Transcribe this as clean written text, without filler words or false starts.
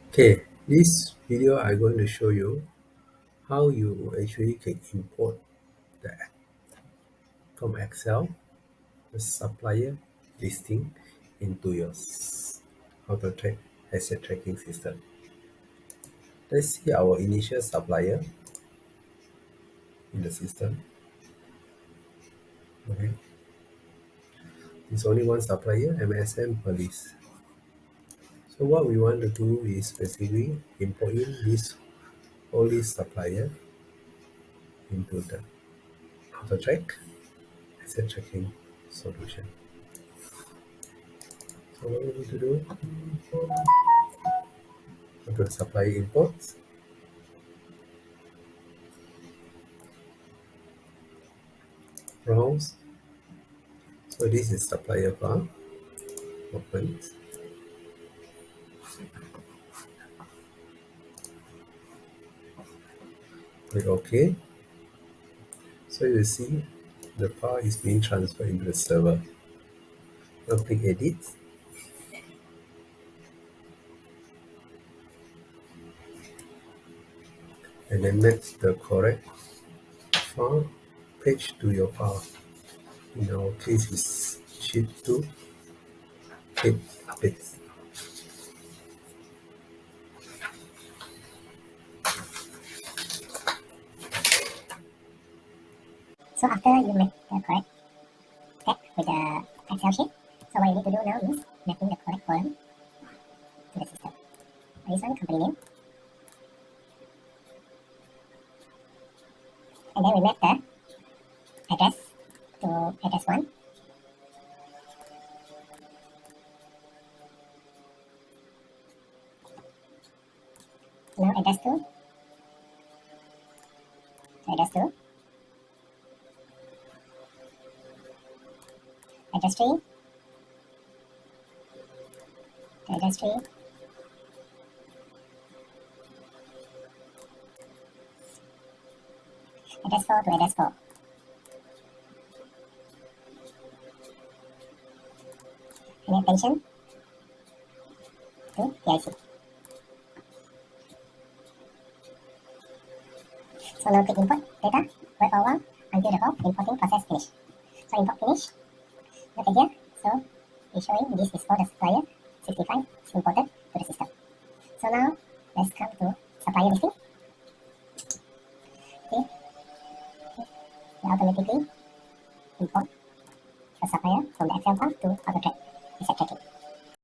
Okay, this video I'm going to show you how you actually can import the from Excel the supplier listing into your Autotrack asset tracking system. Let's see our initial supplier in the system. Okay, there's only one supplier, MSM Police. So what we want to do is basically import in this only supplier into the Autotrack asset tracking solution. So what we need to do, go to supplier imports, browse. So this is supplier file, open, click OK. So you see the file is being transferred into the server. Now click edit, and then match the correct file page to your file. In our case is sheet 2, click update. So after you make the correct step with the Excel sheet, so what you need to do now is mapping the correct column to the system. This one, company name. And then we map the address to address 1. Now address 2 to address 2. Address 3 to address 3. Address 4 to address 4. And then attention to PIC. So now click import data, wait for a while until the whole importing process finish. So import finish. Look at here. So it's showing this is for the supplier 65 is imported.